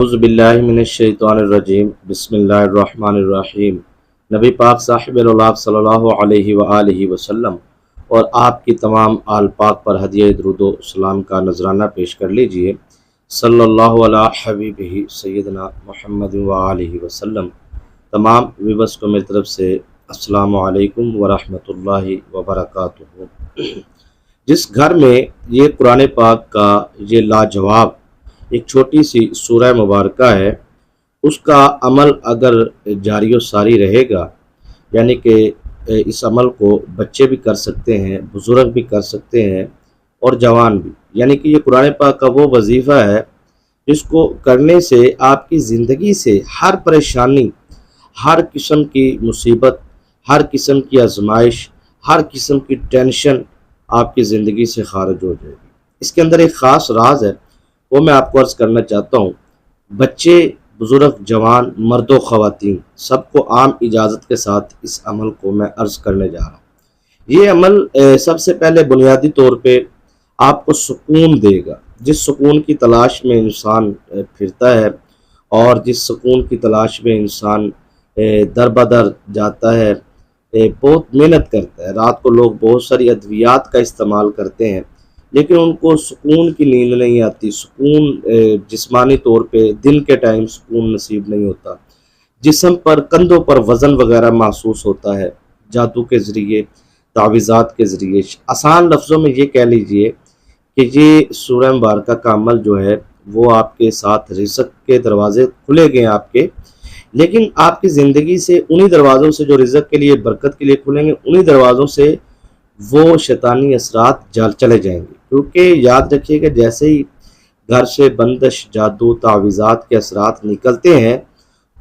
اعوذ باللہ من الشیطان الرجیم بسم اللہ الرحمن الرحیم۔ نبی پاک صاحب الولاق صلی اللہ علیہ وآلہ وسلم اور آپ کی تمام آل پاک پر ہدیہ درود و سلام کا نذرانہ پیش کر لیجئے۔ صلی اللہ علی حبیبہ سیدنا محمد وآلہ وسلم۔ تمام ویورز کو میری طرف سے السلام علیکم ورحمۃ اللہ وبرکاتہ۔ جس گھر میں یہ قرآن پاک کا یہ لاجواب ایک چھوٹی سی سورہ مبارکہ ہے، اس کا عمل اگر جاری و ساری رہے گا، یعنی کہ اس عمل کو بچے بھی کر سکتے ہیں، بزرگ بھی کر سکتے ہیں اور جوان بھی، یعنی کہ یہ قرآن پاک کا وہ وظیفہ ہے جس کو کرنے سے آپ کی زندگی سے ہر پریشانی، ہر قسم کی مصیبت، ہر قسم کی آزمائش، ہر قسم کی ٹینشن آپ کی زندگی سے خارج ہو جائے گی۔ اس کے اندر ایک خاص راز ہے، وہ میں آپ کو عرض کرنا چاہتا ہوں۔ بچے، بزرگ، جوان، مرد و خواتین سب کو عام اجازت کے ساتھ اس عمل کو میں عرض کرنے جا رہا ہوں۔ یہ عمل سب سے پہلے بنیادی طور پہ آپ کو سکون دے گا، جس سکون کی تلاش میں انسان پھرتا ہے اور جس سکون کی تلاش میں انسان در بدر جاتا ہے، بہت محنت کرتا ہے۔ رات کو لوگ بہت ساری ادویات کا استعمال کرتے ہیں، لیکن ان کو سکون کی نیند نہیں آتی، سکون جسمانی طور پہ دن کے ٹائم سکون نصیب نہیں ہوتا، جسم پر، کندھوں پر وزن وغیرہ محسوس ہوتا ہے۔ جادو کے ذریعے، تعویذات کے ذریعے، آسان لفظوں میں یہ کہہ لیجئے کہ یہ سورہ مبارکہ کا عمل جو ہے وہ آپ کے ساتھ رزق کے دروازے کھلے گئے آپ کے، لیکن آپ کی زندگی سے انہی دروازوں سے جو رزق کے لیے، برکت کے لیے کھلیں گے، انہی دروازوں سے وہ شیطانی اثرات چلے جائیں گے۔ کیونکہ یاد رکھیے کہ جیسے ہی گھر سے بندش، جادو، تعویذات کے اثرات نکلتے ہیں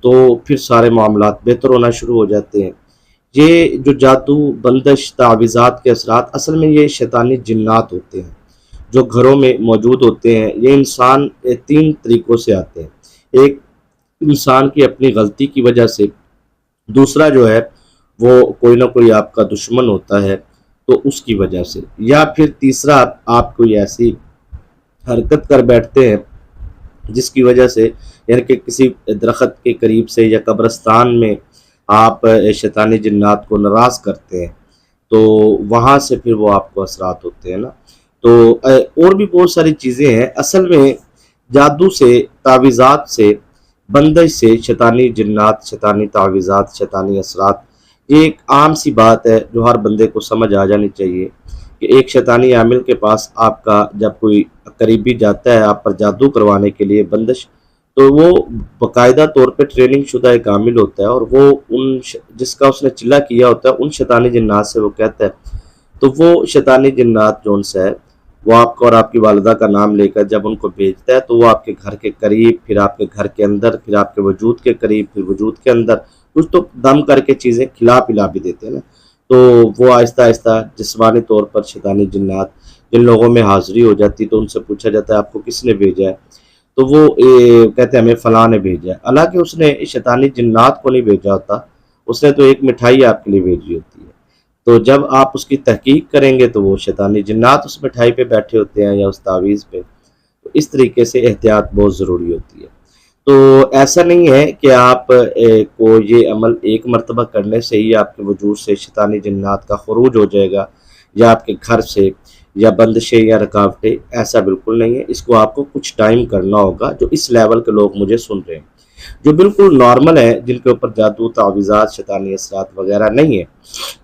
تو پھر سارے معاملات بہتر ہونا شروع ہو جاتے ہیں۔ یہ جو جادو، بندش، تعویذات کے اثرات، اصل میں یہ شیطانی جنات ہوتے ہیں جو گھروں میں موجود ہوتے ہیں۔ یہ انسان تین طریقوں سے آتے ہیں۔ ایک انسان کی اپنی غلطی کی وجہ سے، دوسرا جو ہے وہ کوئی نہ کوئی آپ کا دشمن ہوتا ہے تو اس کی وجہ سے، یا پھر تیسرا آپ کوئی ایسی حرکت کر بیٹھتے ہیں جس کی وجہ سے، یعنی کہ کسی درخت کے قریب سے یا قبرستان میں آپ شیطانی جنات کو ناراض کرتے ہیں تو وہاں سے پھر وہ آپ کو اثرات ہوتے ہیں نا۔ تو اور بھی بہت ساری چیزیں ہیں۔ اصل میں جادو سے، تعویذات سے، بندش سے، شیطانی جنات، شیطانی تعویذات، شیطانی اثرات، یہ ایک عام سی بات ہے جو ہر بندے کو سمجھ آ جانی چاہیے کہ ایک شیطانی عامل کے پاس آپ کا جب کوئی قریبی جاتا ہے آپ پر جادو کروانے کے لیے، بندش، تو وہ باقاعدہ طور پہ ٹریننگ شدہ ایک عامل ہوتا ہے اور وہ جس کا اس نے چلا کیا ہوتا ہے ان شیطانی جنات سے وہ کہتا ہے، تو وہ شیطانی جنات جو ان سے ہے وہ آپ کو اور آپ کی والدہ کا نام لے کر جب ان کو بھیجتا ہے تو وہ آپ کے گھر کے قریب، پھر آپ کے گھر کے اندر، پھر آپ کے وجود کے قریب، پھر وجود کے اندر کچھ تو دم کر کے چیزیں کھلا پلا بھی دیتے ہیں نا۔ تو وہ آہستہ آہستہ جسمانی طور پر شیطانی جنات جن لوگوں میں حاضری ہو جاتی تو ان سے پوچھا جاتا ہے آپ کو کس نے بھیجا ہے، تو وہ کہتے ہیں ہمیں فلاں نے بھیجا ہے، حالانکہ اس نے شیطانی جنات کو نہیں بھیجا ہوتا، اس نے تو ایک مٹھائی آپ کے لیے بھیجی ہوتی ہے۔ تو جب آپ اس کی تحقیق کریں گے تو وہ شیطانی جنات اس مٹھائی پہ بیٹھے ہوتے ہیں یا اس تعویذ پہ۔ تو اس طریقے سے احتیاط بہت ضروری ہوتی ہے۔ تو ایسا نہیں ہے کہ آپ کو یہ عمل ایک مرتبہ کرنے سے ہی آپ کے وجود سے شیطانی جنات کا خروج ہو جائے گا یا آپ کے گھر سے یا بندشیں یا رکاوٹیں، ایسا بالکل نہیں ہے۔ اس کو آپ کو کچھ ٹائم کرنا ہوگا۔ جو اس لیول کے لوگ مجھے سن رہے ہیں، جو بالکل نارمل ہیں، جن کے اوپر جادو، تعویذات، شیطانی اثرات وغیرہ نہیں ہے،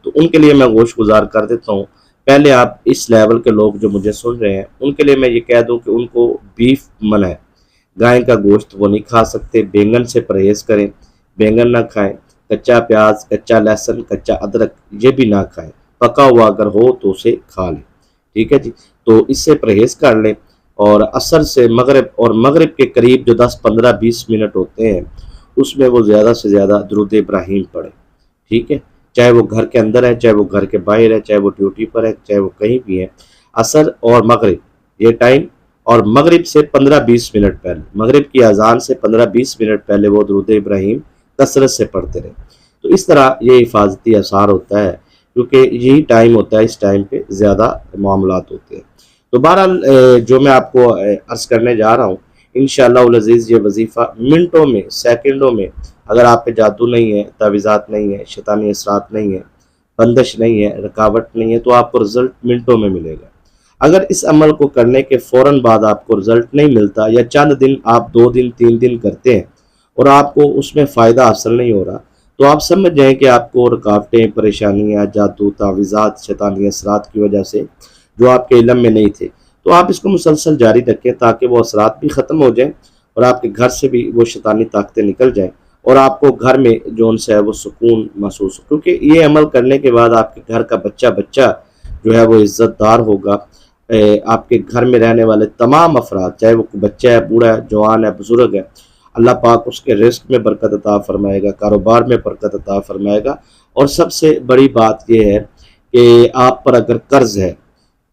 تو ان کے لیے میں گوش گزار کر دیتا ہوں۔ پہلے آپ اس لیول کے لوگ جو مجھے سن رہے ہیں ان کے لیے میں یہ کہہ دوں کہ ان کو بیف منع ہے، گائے کا گوشت وہ نہیں کھا سکتے، بینگن سے پرہیز کریں، بینگن نہ کھائیں، کچا پیاز، کچا لہسن، کچا ادرک یہ بھی نہ کھائیں، پکا ہوا اگر ہو تو اسے کھا لیں، ٹھیک ہے جی۔ تو اس سے پرہیز کر لیں، اور عصر سے مغرب اور مغرب کے قریب جو 10، 15، 20 منٹ ہوتے ہیں اس میں وہ زیادہ سے زیادہ درود ابراہیم پڑھیں، ٹھیک ہے، چاہے وہ گھر کے اندر ہے، چاہے وہ گھر کے باہر ہے، چاہے وہ ڈیوٹی پر ہے، چاہے وہ کہیں بھی ہے۔ عصر اور مغرب یہ ٹائم، اور مغرب سے 15-20 منٹ پہلے، مغرب کی اذان سے 15-20 منٹ پہلے وہ درود ابراہیم کثرت سے پڑھتے رہیں۔ تو اس طرح یہ حفاظتی اثار ہوتا ہے، کیونکہ یہی ٹائم ہوتا ہے، اس ٹائم پہ زیادہ معاملات ہوتے ہیں۔ تو بہرحال جو میں آپ کو عرض کرنے جا رہا ہوں، انشاءاللہ العزیز یہ وظیفہ منٹوں میں، سیکنڈوں میں، اگر آپ پہ جادو نہیں ہے، تعویذات نہیں ہے، شیطانی اثرات نہیں ہے، بندش نہیں ہے، رکاوٹ نہیں ہے، تو آپ کو رزلٹ منٹوں میں ملے گا۔ اگر اس عمل کو کرنے کے فوراً بعد آپ کو رزلٹ نہیں ملتا، یا چند دن، آپ 2 دن 3 دن کرتے ہیں اور آپ کو اس میں فائدہ حاصل نہیں ہو رہا، تو آپ سمجھ جائیں کہ آپ کو رکاوٹیں، پریشانیاں، جادو، تعویذات، شیطانی اثرات کی وجہ سے جو آپ کے علم میں نہیں تھے، تو آپ اس کو مسلسل جاری رکھیں تاکہ وہ اثرات بھی ختم ہو جائیں اور آپ کے گھر سے بھی وہ شیطانی طاقتیں نکل جائیں، اور آپ کو گھر میں جو ان سے ہے وہ سکون محسوس ہو، کیونکہ یہ عمل کرنے کے بعد آپ کے گھر کا بچہ بچہ جو ہے وہ عزت دار ہوگا۔ آپ کے گھر میں رہنے والے تمام افراد، چاہے وہ بچہ ہے، بوڑھا ہے، جوان ہے، بزرگ ہے، اللہ پاک اس کے رزق میں برکت عطا فرمائے گا، کاروبار میں برکت عطا فرمائے گا، اور سب سے بڑی بات یہ ہے کہ آپ پر اگر قرض ہے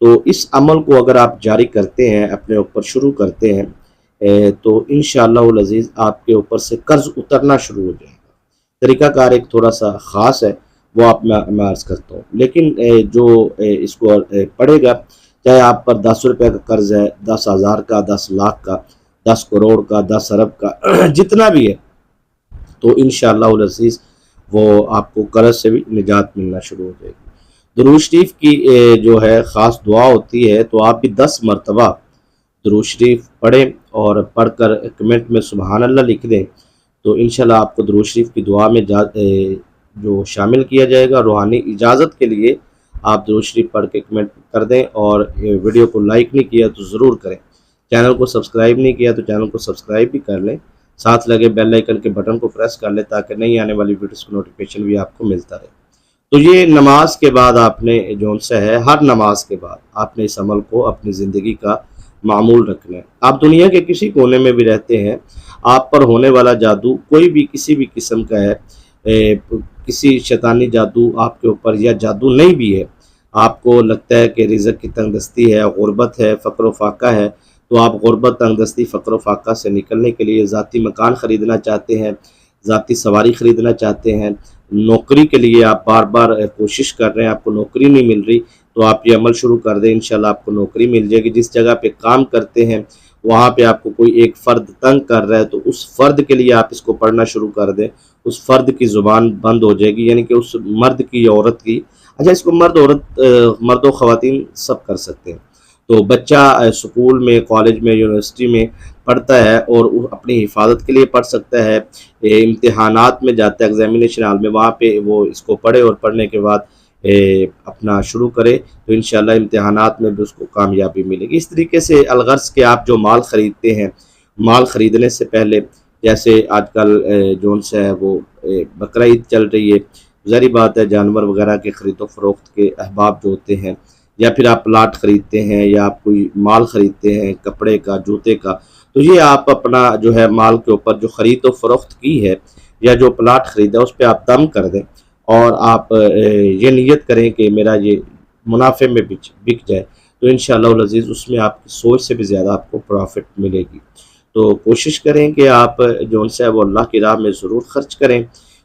تو اس عمل کو اگر آپ جاری کرتے ہیں، اپنے اوپر شروع کرتے ہیں، تو انشاءاللہ العزیز آپ کے اوپر سے قرض اترنا شروع ہو جائے گا۔ طریقہ کار ایک تھوڑا سا خاص ہے، وہ آپ میں عرض کرتا ہوں، لیکن جو اس کو پڑھے گا، چاہے آپ پر 10 روپے کا قرض ہے، 10,000 کا، 10 لاکھ کا، 10 کروڑ کا، 10 ارب کا، جتنا بھی ہے، تو انشاءاللہ العزیز وہ آپ کو قرض سے بھی نجات ملنا شروع ہو جائے گی۔ درود شریف کی جو ہے خاص دعا ہوتی ہے، تو آپ بھی 10 مرتبہ درود شریف پڑھیں اور پڑھ کر کمنٹ میں سبحان اللہ لکھ دیں، تو انشاءاللہ آپ کو درود شریف کی دعا میں جو شامل کیا جائے گا۔ روحانی اجازت کے لیے آپ درود شریف پڑھ کے کمنٹ کر دیں، اور ویڈیو کو لائک نہیں کیا تو ضرور کریں، چینل کو سبسکرائب نہیں کیا تو چینل کو سبسکرائب بھی کر لیں، ساتھ لگے بیل آئیکن کے بٹن کو پریس کر لیں تاکہ نئی آنے والی ویڈیوز کو نوٹیفیکیشن بھی آپ کو ملتا رہے۔ تو یہ نماز کے بعد آپ نے جو سے ہے، ہر نماز کے بعد آپ نے اس عمل کو اپنی زندگی کا معمول رکھنا ہے۔ آپ دنیا کے کسی کونے میں بھی رہتے ہیں، آپ پر ہونے والا جادو کوئی بھی کسی بھی قسم کا ہے، کسی شیطانی جادو آپ کے اوپر، یا جادو نہیں بھی ہے، آپ کو لگتا ہے کہ رزق کی تنگ دستی ہے، غربت ہے، فقر و فاقہ ہے، تو آپ غربت، تنگ دستی، فقر و فاقہ سے نکلنے کے لیے ذاتی مکان خریدنا چاہتے ہیں، ذاتی سواری خریدنا چاہتے ہیں، نوکری کے لیے آپ بار بار کوشش کر رہے ہیں، آپ کو نوکری نہیں مل رہی، تو آپ یہ عمل شروع کر دیں، انشاءاللہ آپ کو نوکری مل جائے گی۔ جس جگہ پہ کام کرتے ہیں وہاں پہ آپ کو کوئی ایک فرد تنگ کر رہا ہے، تو اس فرد کے لیے آپ اس کو پڑھنا شروع کر دیں، اس فرد کی زبان بند ہو جائے گی، یعنی کہ اس مرد کی یا عورت کی، اچھا اس کو مرد و خواتین سب کر سکتے ہیں۔ تو بچہ سکول میں، کالج میں، یونیورسٹی میں پڑھتا ہے اور اپنی حفاظت کے لیے پڑھ سکتا ہے، امتحانات میں جاتا ہے، ایگزامینیشن ہال میں، وہاں پہ وہ اس کو پڑھے اور پڑھنے کے بعد اپنا شروع کرے، تو انشاءاللہ امتحانات میں بھی اس کو کامیابی ملے گی۔ اس طریقے سے الغرض کہ آپ جو مال خریدتے ہیں، مال خریدنے سے پہلے، جیسے آج کل جون سے ہے وہ بقرعید چل رہی ہے، ظاہری بات ہے جانور وغیرہ کے خرید و فروخت کے احباب جو ہوتے ہیں، یا پھر آپ پلاٹ خریدتے ہیں، یا آپ کوئی مال خریدتے ہیں کپڑے کا، جوتے کا، تو یہ آپ اپنا جو ہے مال کے اوپر جو خرید و فروخت کی ہے، یا جو پلاٹ خریدا ہے، اس پہ آپ دم کر دیں، اور آپ یہ نیت کریں کہ میرا یہ منافع میں بک جائے، تو انشاءاللہ العزیز اس میں آپ کی سوچ سے بھی زیادہ آپ کو پرافٹ ملے گی۔ تو کوشش کریں کہ آپ جو ان سے وہ اللہ کی راہ میں ضرور خرچ کریں،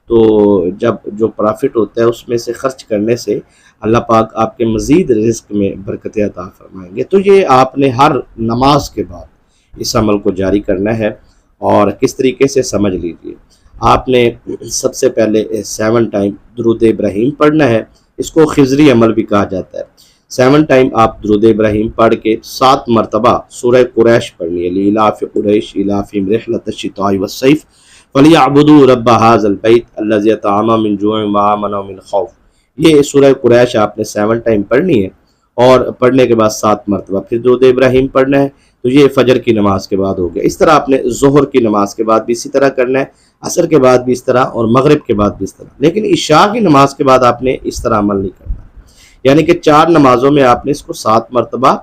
تو جب جو پرافٹ ہوتا ہے اس میں سے خرچ کرنے سے اللہ پاک آپ کے مزید رزق میں برکت عطا فرمائیں گے۔ تو یہ آپ نے ہر نماز کے بعد اس عمل کو جاری کرنا ہے، اور کس طریقے سے سمجھ لیجیے، آپ نے سب سے پہلے 7 ٹائم درود ابراہیم پڑھنا ہے، اس کو خضری عمل بھی کہا جاتا ہے۔ 7 ٹائم آپ درود ابراہیم پڑھ کے 7 مرتبہ سورہ قریش پڑھنی ہے، لإلاف قریش إیلافهم رحلة الشتاء والصيف فلیعبدوا رب هذا البیت الذی أطعمهم من جوع وآمنهم من خوف۔ یہ سورہ قریش آپ نے 7 ٹائم پڑھنی ہے، اور پڑھنے کے بعد 7 مرتبہ پھر درود ابراہیم پڑھنا ہے، تو یہ فجر کی نماز کے بعد ہو گیا۔ اس طرح آپ نے ظہر کی نماز کے بعد بھی اسی طرح کرنا ہے، عصر کے بعد بھی اس طرح، اور مغرب کے بعد بھی اس طرح، لیکن عشاء کی نماز کے بعد آپ نے اس طرح عمل نہیں کرنا، یعنی کہ 4 نمازوں میں آپ نے اس کو 7 مرتبہ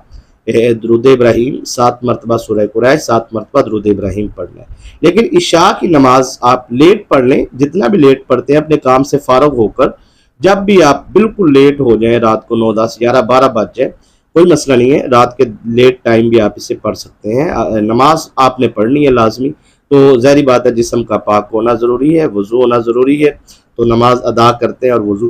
درود ابراہیم، 7 مرتبہ سورہ قریش، 7 مرتبہ درود ابراہیم پڑھنا ہے۔ لیکن عشاء کی نماز آپ لیٹ پڑھ لیں، جتنا بھی لیٹ پڑھتے ہیں، اپنے کام سے فارغ ہو کر جب بھی آپ بالکل لیٹ ہو جائیں، رات کو 9، 10، 11، 12 بج جائے، کوئی مسئلہ نہیں ہے، رات کے لیٹ ٹائم بھی آپ اسے پڑھ سکتے ہیں۔ نماز آپ نے پڑھنی ہے لازمی، تو ظاہری بات ہے جسم کا پاک ہونا ضروری ہے، وضو ہونا ضروری ہے، تو نماز ادا کرتے ہیں اور وضو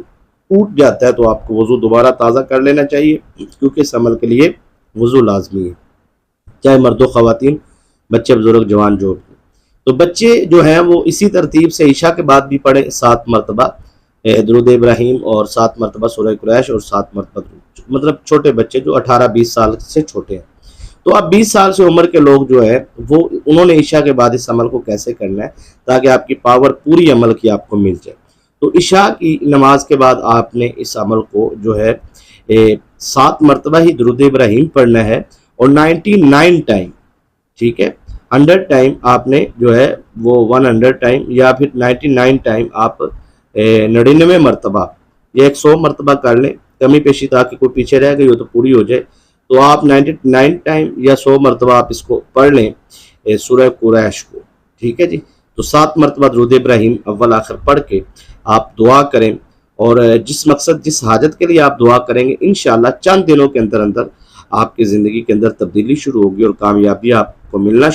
ٹوٹ جاتا ہے تو آپ کو وضو دوبارہ تازہ کر لینا چاہیے، کیونکہ اس عمل کے لیے وضو لازمی ہے، چاہے مرد و خواتین بچے بزرگ جوان جو بھی۔ تو بچے جو ہیں وہ اسی ترتیب سے عشاء کے بعد بھی پڑھیں 7 مرتبہ درود ابراہیم اور 7 مرتبہ سورہ قریش اور 7 مرتبہ درود، مطلب چھوٹے بچے جو 18-20 سال سے چھوٹے ہیں۔ تو اب 20 سال سے عمر کے لوگ جو ہے وہ انہوں نے عشاء کے بعد اس عمل کو کیسے کرنا ہے تاکہ آپ کی پاور پوری عمل کی آپ کو مل جائے۔ تو عشاء کی نماز کے بعد آپ نے اس عمل کو جو ہے 7 مرتبہ ہی درود ابراہیم پڑھنا ہے اور 99 ٹائم، ٹھیک ہے، 100 ٹائم آپ نے جو ہے وہ 100 ٹائم یا پھر 99 ٹائم آپ 99 مرتبہ یا 100 مرتبہ کر لیں، کمی پیشی تاکہ کوئی پیچھے رہ گئی ہو تو پوری ہو جائے۔ تو آپ 99 ٹائم یا 100 مرتبہ آپ اس کو پڑھ لیں سورہ قریش کو، ٹھیک ہے جی۔ تو 7 مرتبہ درود ابراہیم اول آخر پڑھ کے آپ دعا کریں، اور جس مقصد جس حاجت کے لیے آپ دعا کریں گے انشاءاللہ چند دنوں کے اندر آپ کی زندگی کے اندر تبدیلی شروع ہوگی اور کامیابی آپ کو ملنا